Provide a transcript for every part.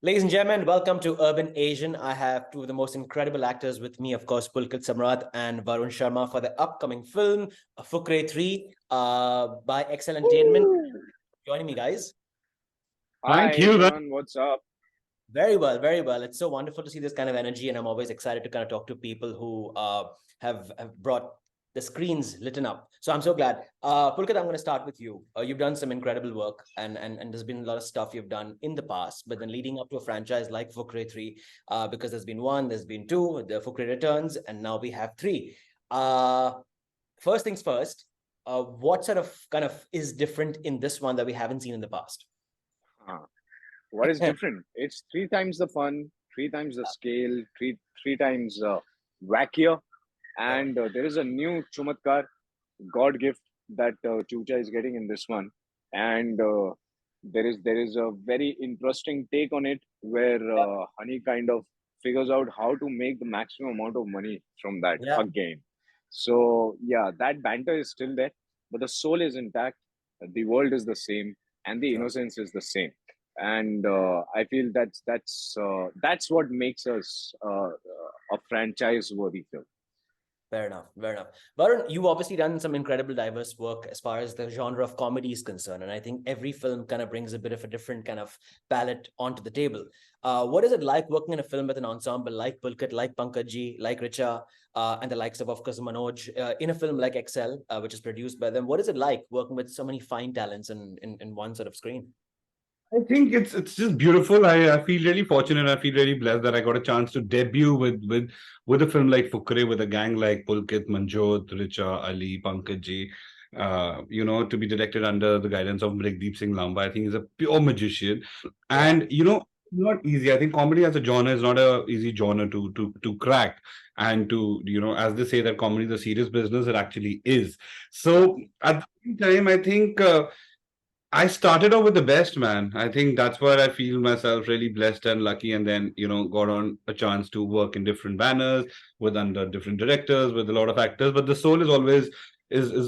Ladies and gentlemen, welcome to Urban Asian. I have two of the most incredible actors with me, of course, Pulkit and Varun Sharma for the upcoming film, Fukrey 3 by Excel Entertainment. Joining me, guys. Thank Hi you. everyone, what's up? Very well, very well. It's so wonderful to see this kind of energy, and I'm always excited to kind of talk to people who have brought the screens lit up. So I'm so glad. Pulkit, I'm going to start with you. You've done some incredible work, and there's been a lot of stuff you've done in the past, but then leading up to a franchise like Fukrey 3, because there's been one, there's been two, the Fukrey Returns, and now we have three. First things first, what sort of kind of is different in this one that we haven't seen in the past? Huh. What is different? It's three times the fun, three times the scale, three times wackier, Yeah. and there is a new Chumatkar God gift that Chucha is getting in this one, and there is a very interesting take on it where Honey kind of figures out how to make the maximum amount of money from that Yeah. again. So yeah, that banter is still there, but the soul is intact. The world is the same, and the Sure. innocence is the same. And I feel that's what makes us a franchise-worthy film. Fair enough. Fair enough. Varun, you've obviously done some incredible diverse work as far as the genre of comedy is concerned. And I think every film kind of brings a bit of a different kind of palette onto the table. What is it like working in a film with an ensemble like Pulkit, like Pankaj, like Richa, and the likes of course, Manoj, in a film like Excel, which is produced by them? What is it like working with so many fine talents in one sort of screen? I think it's just beautiful. I feel really fortunate. I feel really blessed that I got a chance to debut with a film like Fukrey, with a gang like Pulkit, Manjot, Richa, Ali, Pankaj. To be directed under the guidance of Mrigdeep Singh Lamba. I think he's a pure magician, Yeah. and not easy. I think comedy as a genre is not a easy genre to crack, and to as they say that comedy is a serious business, it actually is. So at the same time, I think. I started off with the best, man. I think that's where I feel myself really blessed and lucky, and then got on a chance to work in different banners with under different directors, with a lot of actors. But the soul is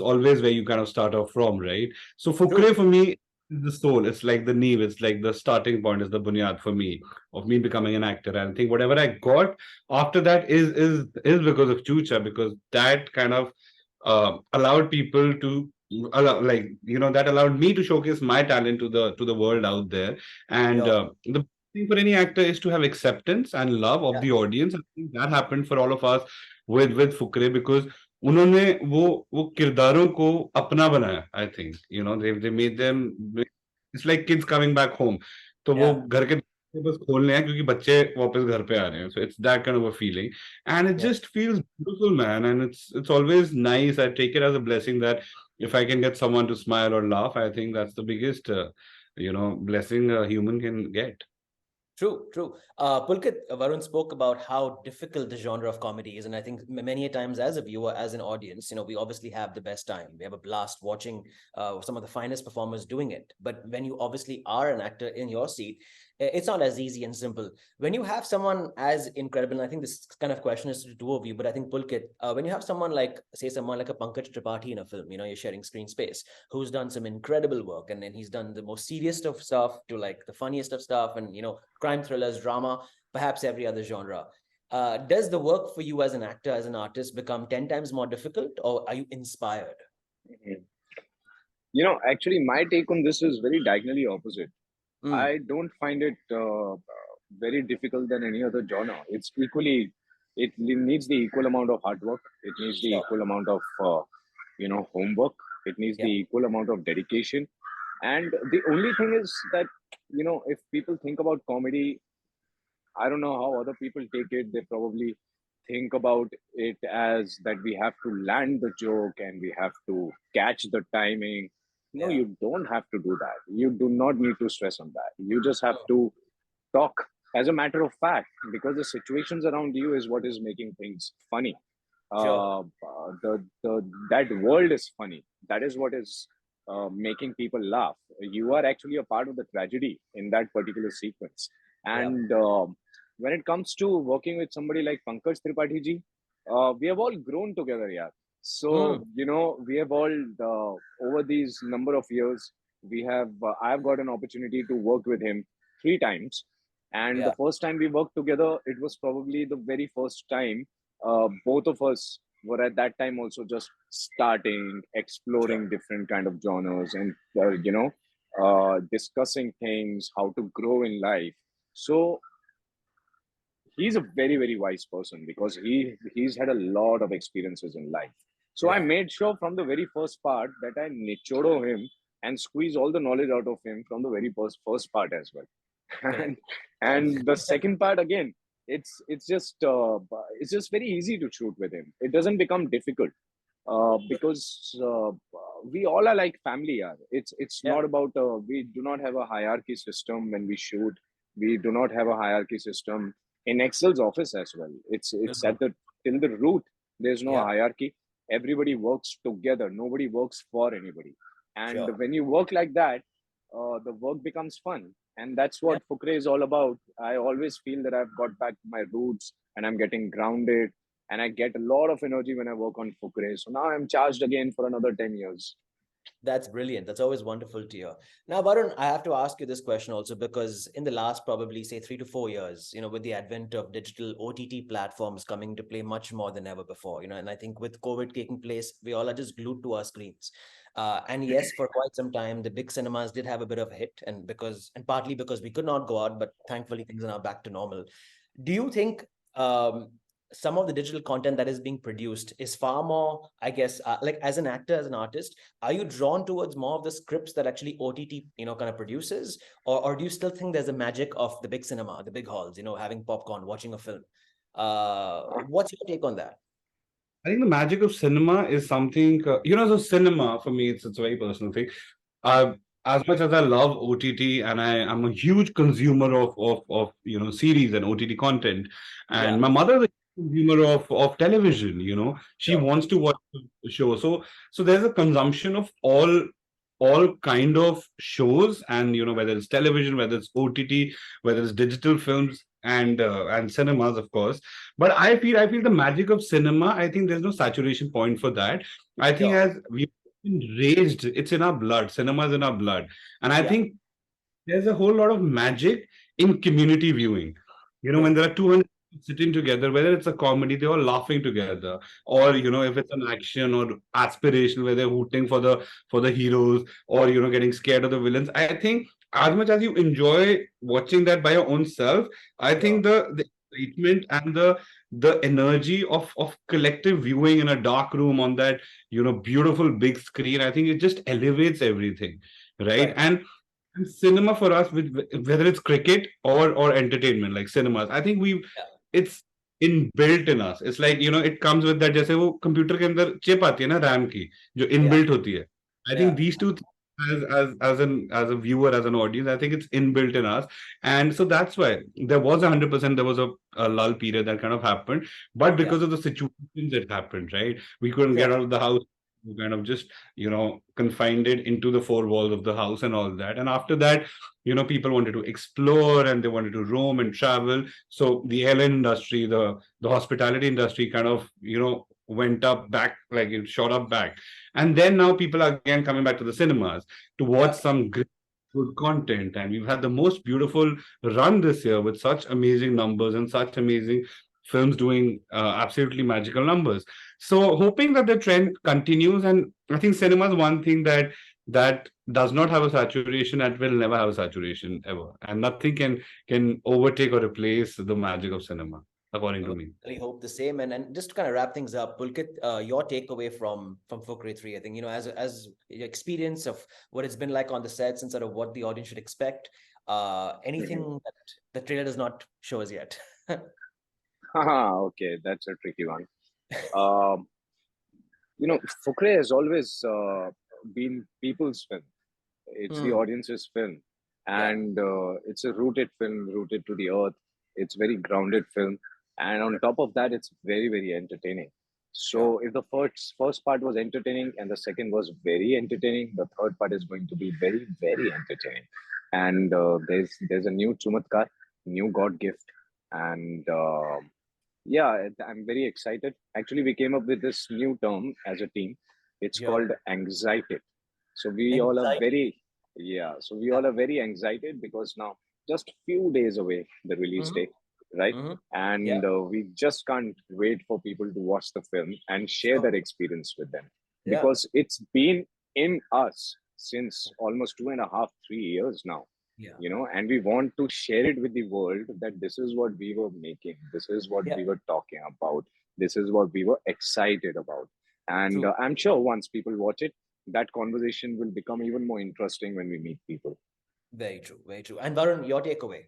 always where you kind of start off from, right? So Fukre True. for me is the soul. It's like the neve. It's like the starting point. Is the bunyad for me of me becoming an actor. And I think whatever I got after that is because of Chucha, because that kind of allowed people to that allowed me to showcase my talent to the world out there. And Sure. the thing for any actor is to have acceptance and love of Yeah. the audience. I think that happened for all of us with Fukre, because उन्होंने वो किरदारों को अपना बनाया. I think they made them, it's like kids coming back home. तो वो Yeah. घर के बस खोलने हैं क्योंकि बच्चे वापस घर पे आ रहे हैं. So it's that kind of a feeling, and it Yeah. just feels beautiful, man. And it's always nice. I take it as a blessing that if I can get someone to smile or laugh, I think that's the biggest blessing a human can get. True, true. Pulkit, Varun spoke about how difficult the genre of comedy is, and I think many a times as a viewer, as an audience, we obviously have the best time. We have a blast watching some of the finest performers doing it. But when you obviously are an actor in your seat, it's not as easy and simple. When you have someone as incredible, and I think this kind of question is to the two of you, but I think Pulkit, when you have someone like, say, someone like a Pankaj Tripathi in a film, you're sharing screen space, who's done some incredible work, and then he's done the most serious of stuff to like the funniest of stuff, and crime thrillers, drama, perhaps every other genre. Does the work for you as an actor, as an artist, become 10 times more difficult, or are you inspired? Mhm. Actually, my take on this is very diagonally opposite. Mm, I don't find it very difficult than any other genre. It needs the equal amount of hard work. It needs the sure. equal amount of, homework. It needs Yeah. the equal amount of dedication. And the only thing is that, if people think about comedy, I don't know how other people take it. They probably think about it as that we have to land the joke and we have to catch the timing. No, Yeah. you don't have to do that. You do not need to stress on that. You just have Sure. to talk as a matter of fact, because the situations around you is what is making things funny. Sure. The that world is funny. That is what is making people laugh. You are actually a part of the tragedy in that particular sequence. Yeah. And when it comes to working with somebody like Pankaj Tripathi ji, we have all grown together, yeah. So Mm, we have all over these number of years, I have got an opportunity to work with him three times, And Yeah. the first time we worked together, it was probably the very first time both of us were at that time also just starting, Sure. exploring different kind of genres, and discussing things, how to grow in life. So he's a very very wise person because he's had a lot of experiences in life. So I Yeah. made sure from the very first part that I nichoro him and squeeze all the knowledge out of him from the very first part as well. and Correct. and the second part again, it's just very easy to shoot with him. It doesn't become difficult because we all are like family. Yaar. It's Yeah. not about we do not have a hierarchy system when we shoot. We do not have a hierarchy system in Excel's office as well. It's Bilkul. at the till the root. There's no Yeah. hierarchy. Everybody works together. Nobody works for anybody. And Sure. when you work like that, the work becomes fun. And that's Yeah. what Fukrey is all about. I always feel that I've got back to my roots and I'm getting grounded and I get a lot of energy when I work on Fukrey. So now I'm charged again for another 10 years. That's brilliant. That's always wonderful to hear. Now, Varun, I have to ask you this question also because in the last probably say 3 to 4 years, with the advent of digital OTT platforms coming to play much more than ever before, and I think with COVID taking place, we all are just glued to our screens. And yes, for quite some time, the big cinemas did have a bit of a hit, and partly because we could not go out, but thankfully things are now back to normal. Do you think some of the digital content that is being produced is far more, I guess, like as an actor, as an artist, are you drawn towards more of the scripts that actually OTT, kind of produces, or do you still think there's a magic of the big cinema, the big halls, having popcorn, watching a film? What's your take on that? I think the magic of cinema is something, so cinema for me, it's a very personal thing. Uh, as much as I love OTT and I am a huge consumer of series and OTT content, Yeah, and my mother is a consumer of television. She sure. wants to watch the show. So there's a consumption of all kind of shows, and whether it's television, whether it's OTT, whether it's digital films and cinemas, of course. But I feel the magic of cinema. I think there's no saturation point for that. I think Sure. as we raised, it's in our blood. Cinema is in our blood, and I Yeah, think there's a whole lot of magic in community viewing. When true. there are 200 sitting together, whether it's a comedy, they're all laughing together, or if it's an action or aspiration where they're hooting for the heroes, or getting scared of the villains. I think as much as you enjoy watching that by your own self, I Sure. think the excitement and the energy of collective viewing in a dark room on that beautiful big screen, I think it just elevates everything, right? Right. And cinema for us, with whether it's cricket or entertainment like cinemas, I think Yeah. it's inbuilt in us. It's like it comes with that, जैसे वो computer के अंदर chip आती है ना RAM की जो Yeah. Inbuilt होती है. I think Yeah. these two things, as a viewer, as an audience, I think it's inbuilt in us. And so that's why there was 100%, there was a lull period that kind of happened, but Yeah. because of the situations that happened, right? We couldn't get Sure. out of the house. We kind of just confined it into the four walls of the house and all that. And after that, people wanted to explore and they wanted to roam and travel. So the airline industry, the hospitality industry kind of went up back, like it shot up back. And then now people are again coming back to the cinemas to watch Yeah. some great good content. And we've had the most beautiful run this year with such amazing numbers and such amazing films doing absolutely magical numbers. So hoping that the trend continues. And I think cinema is one thing that does not have a saturation and will never have a saturation ever. And nothing can overtake or replace the magic of cinema, according to Well, me. I really hope the same. And just to kind of wrap things up, Pulkit, your takeaway from Fukrey 3, I think, as your experience of what it's been like on the sets and sort of what the audience should expect, anything that the trailer does not show us yet. Okay, that's a tricky one. Um, Fukrey has always been people's film. It's the Hmm. audience's film, Yeah. and it's a rooted film, rooted to the earth. It's very grounded film, and on top of that, it's very very entertaining. Sure. So if the first part was entertaining and the second was very entertaining, the third part is going to be very very entertaining. And there's a new Chumatkar, new God gift, and yeah, I'm very excited. Actually, we came up with this new term as a team. It's Yeah. called anxiety. So we all are Anxiety. very, yeah. So we Yeah. all are very excited because now just few days away, the release Mhm, day, right? mhm. Yeah, And we just can't wait for people to watch the film and share sure. that experience with them, Yeah, because it's been in us since almost 2.5, 3 years now, yeah, and we want to share it with the world that this is what we were making, this is what yeah. we were talking about, this is what we were excited about. And True. I'm sure once people watch it, that conversation will become even more interesting when we meet people. Very true. Very true. And Varun, your takeaway,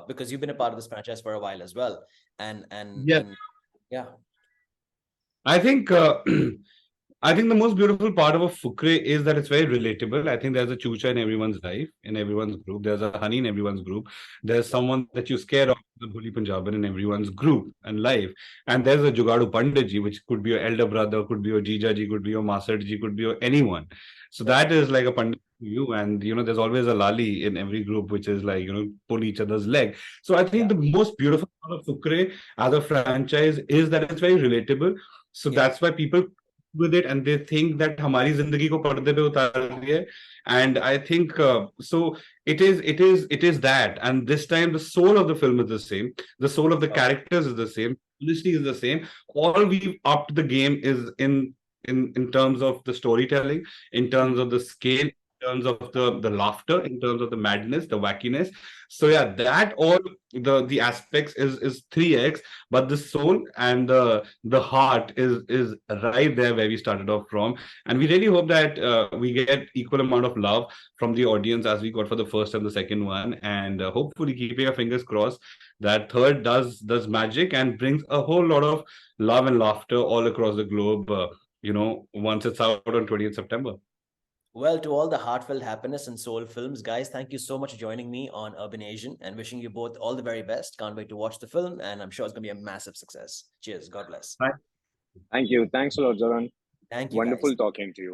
because you've been a part of this franchise for a while as well, and yeah, I think I think the most beautiful part of a Fukrey is that it's very relatable. I think there's a chucha in everyone's life, in everyone's group. There's a honey in everyone's group. There's yeah, someone that you're scared of, the bully Punjaban in everyone's group and life. And there's a Jugadu Panditji, which could be your elder brother, could be your Jijaji, could be your Masarji, could be your anyone. So yeah, that is like a Pandit to you. And there's always a Lali in every group, which is like, pull each other's leg. So I think yeah, the most beautiful part of Fukrey as a franchise is that it's very relatable. So yeah. that's why people with it and they think that हमारी जिंदगी को पर्दे पे उतार दिया है. And I think so it is that, and this time the soul of the film is the same, the soul of the Sure. characters is the same, honesty is the same. All we've upped the game is in terms of the storytelling, in Mm. terms of the scale, in terms of the laughter, in terms of the madness, the wackiness. So yeah, that all the aspects is 3x, but the soul and the heart is right there where we started off from. And we really hope that we get equal amount of love from the audience as we got for the first and the second one, and hopefully keeping our fingers crossed that third does magic and brings a whole lot of love and laughter all across the globe, once it's out on 20th September. Well, to all the heartfelt happiness and soul films, guys, thank you so much for joining me on Urban Asian and wishing you both all the very best. Can't wait to watch the film, and I'm sure it's going to be a massive success. Cheers. God bless. Thank you. Thanks a lot, Zaran. Thank you, guys. Wonderful talking to you.